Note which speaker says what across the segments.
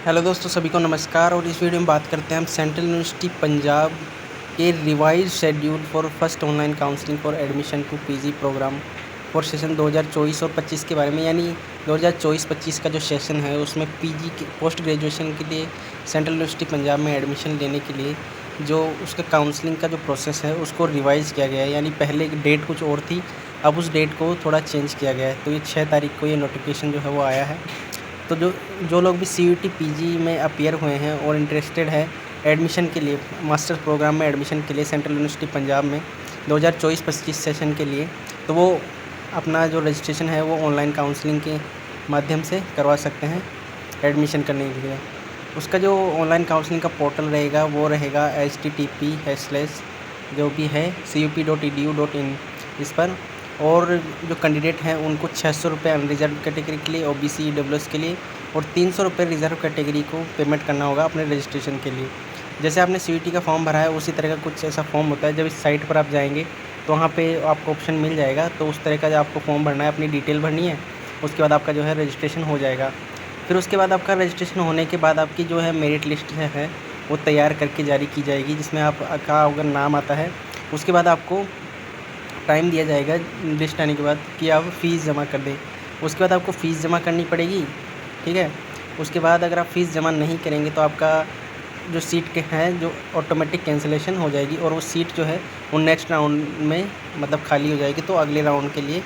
Speaker 1: Hello दोस्तों, सभी को नमस्कार। और इस वीडियो में बात करते हैं हम सेंट्रल यूनिवर्सिटी पंजाब के revise schedule for first online counselling for admission to PG programme for session 2024 और 25 के बारे में। यानी 2024-25 का जो सेशन है उसमें पीजी के पोस्ट ग्रेजुएशन के लिए सेंट्रल यूनिवर्सिटी पंजाब में एडमिशन लेने के लिए जो उसका काउंसलिंग का जो प्रोसेस है उसको रिवाइज़ किया गया है। यानी पहले की डेट कुछ और थी, अब उस डेट को थोड़ा चेंज किया गया है। तो ये 6 तारीख को ये नोटिफिकेशन जो है वो आया है। तो जो जो लोग भी सीयूटी पीजी में अपीयर हुए हैं और इंटरेस्टेड है एडमिशन के लिए, मास्टर्स प्रोग्राम में एडमिशन के लिए सेंट्रल यूनिवर्सिटी पंजाब में 2024-25 सेशन के लिए, तो वो अपना जो रजिस्ट्रेशन है वो ऑनलाइन काउंसलिंग के माध्यम से करवा सकते हैं एडमिशन करने के लिए। उसका जो ऑनलाइन काउंसलिंग का पोर्टल रहेगा वो रहेगा http/ जो भी है cup.edu.in इस पर। और जो कैंडिडेट हैं उनको 600 रुपये अनरिजर्व कैटेगरी के लिए, ओबीसी ईडब्ल्यूएस के लिए, और 300 रुपये रिजर्व कैटेगरी को पेमेंट करना होगा अपने रजिस्ट्रेशन के लिए। जैसे आपने सीयूटी का फॉर्म भरा है उसी तरह का कुछ ऐसा फॉर्म होता है। जब इस साइट पर आप जाएंगे तो वहाँ पे आपको ऑप्शन मिल जाएगा, तो उस तरह का जो आपको फॉर्म भरना है, अपनी डिटेल भरनी है, उसके बाद आपका जो है रजिस्ट्रेशन हो जाएगा। फिर उसके बाद आपका रजिस्ट्रेशन होने के बाद आपकी जो है मेरिट लिस्ट है वो तैयार करके जारी की जाएगी, जिसमें आपका अगर नाम आता है उसके बाद आपको टाइम दिया जाएगा लिस्ट आने के बाद कि आप फ़ीस जमा कर दें। उसके बाद आपको फ़ीस जमा करनी पड़ेगी, ठीक है। उसके बाद अगर आप फ़ीस जमा नहीं करेंगे तो आपका जो सीट के हैं जो ऑटोमेटिक कैंसिलेशन हो जाएगी, और वो सीट जो है वो नेक्स्ट राउंड में मतलब खाली हो जाएगी, तो अगले राउंड के लिए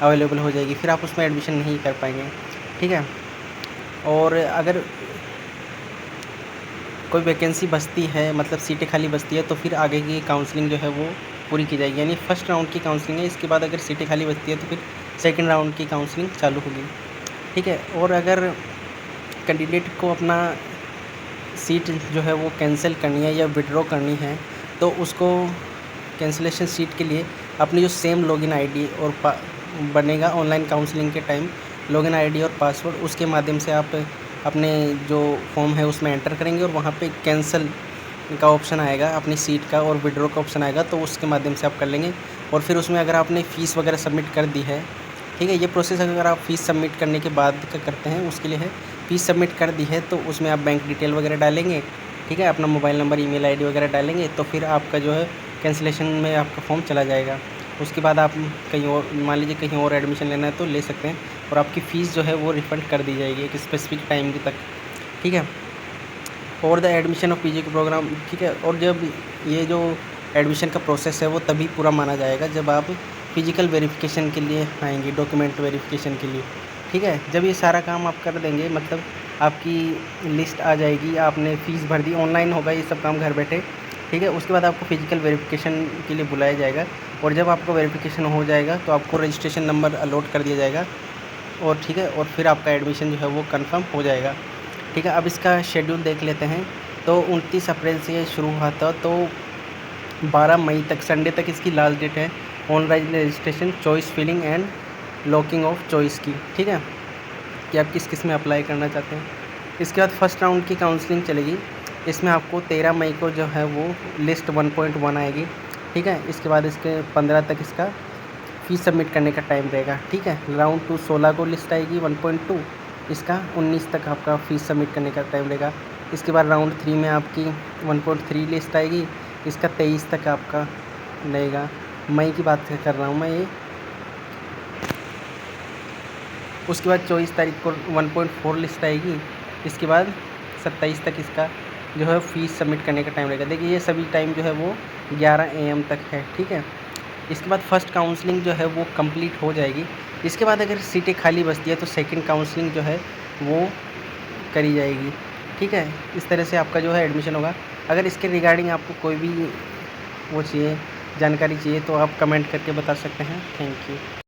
Speaker 1: अवेलेबल हो जाएगी। फिर आप उसमें एडमिशन नहीं कर पाएंगे, ठीक है। और अगर कोई वैकेंसी बचती है, मतलब सीटें खाली बचती है, तो फिर आगे की काउंसलिंग जो है वो पूरी की जाएगी। यानी फर्स्ट राउंड की काउंसलिंग है, इसके बाद अगर सीटें खाली बचती है तो फिर सेकंड राउंड की काउंसलिंग चालू होगी, ठीक है। और अगर कैंडिडेट को अपना सीट जो है वो कैंसिल करनी है या विड्रॉ करनी है, तो उसको कैंसिलेशन सीट के लिए अपनी जो सेम लॉगिन आईडी और बनेगा ऑनलाइन काउंसलिंग के टाइम, लॉगिन आईडी और पासवर्ड, उसके माध्यम से आप अपने जो फॉर्म है उसमें एंटर करेंगे और वहाँ पे कैंसिल का ऑप्शन आएगा अपनी सीट का, और विड्रॉ का ऑप्शन आएगा, तो उसके माध्यम से आप कर लेंगे। और फिर उसमें अगर आपने फ़ीस वगैरह सबमिट कर दी है, ठीक है, ये प्रोसेस अगर आप फ़ीस सबमिट करने के बाद का करते हैं उसके लिए है। फ़ीस सबमिट कर दी है तो उसमें आप बैंक डिटेल वगैरह डालेंगे, ठीक है, अपना मोबाइल नंबर, ईमेल आईडी वगैरह डालेंगे, तो फिर आपका जो है कैंसिलेशन में आपका फॉर्म चला जाएगा। उसके बाद आप कहीं और, मान लीजिए कहीं और एडमिशन लेना है तो ले सकते हैं, और आपकी फ़ीस जो है वो रिफ़ंड कर दी जाएगी एक स्पेसिफिक टाइम तक, ठीक है। और द एडमिशन ऑफ पीजी के प्रोग्राम, ठीक है। और जब ये जो एडमिशन का प्रोसेस है वो तभी पूरा माना जाएगा जब आप फिजिकल वेरिफिकेशन के लिए आएंगे, डॉक्यूमेंट वेरिफिकेशन के लिए, ठीक है। जब ये सारा काम आप कर देंगे, मतलब आपकी लिस्ट आ जाएगी, आपने फ़ीस भर दी, ऑनलाइन होगा ये सब काम घर बैठे, ठीक है। उसके बाद आपको फिजिकल वेरिफिकेशन के लिए बुलाया जाएगा, और जब आपका वेरिफिकेशन हो जाएगा तो आपको रजिस्ट्रेशन नंबर अलॉट कर दिया जाएगा, और ठीक है, और फिर आपका एडमिशन जो है वो कंफर्म हो जाएगा, ठीक है। अब इसका शेड्यूल देख लेते हैं। तो 29 अप्रैल से ये शुरू हुआ था, तो 12 मई तक, संडे तक इसकी लास्ट डेट है online registration, choice filling and locking of choice की, ठीक है, कि आप किस में अप्लाई करना चाहते हैं। इसके बाद फर्स्ट राउंड की काउंसलिंग चलेगी। इसमें आपको 13 मई को जो है वो लिस्ट 1.1 आएगी, ठीक है। इसके बाद इसके 15 तक इसका फ़ीस सबमिट करने का टाइम रहेगा, ठीक है। राउंड 2 16 को लिस्ट आएगी 1.2, इसका 19 तक आपका फ़ीस सबमिट करने का टाइम रहेगा। इसके बाद राउंड 3 में आपकी 1.3 लिस्ट आएगी, इसका 23 तक आपका रहेगा। मई की बात कर रहा हूँ मैं ये। उसके बाद 24 तारीख को 1.4 लिस्ट आएगी, इसके बाद 27 तक इसका जो है फ़ीस सबमिट करने का टाइम रहेगा। देखिए ये सभी टाइम जो है वो 11 AM तक है, ठीक है। इसके बाद फर्स्ट काउंसलिंग जो है वो कंप्लीट हो जाएगी। इसके बाद अगर सीटें खाली बचती है तो सेकंड काउंसलिंग जो है वो करी जाएगी, ठीक है। इस तरह से आपका जो है एडमिशन होगा। अगर इसके रिगार्डिंग आपको कोई भी वो चाहिए, जानकारी चाहिए, तो आप कमेंट करके बता सकते हैं। Thank you.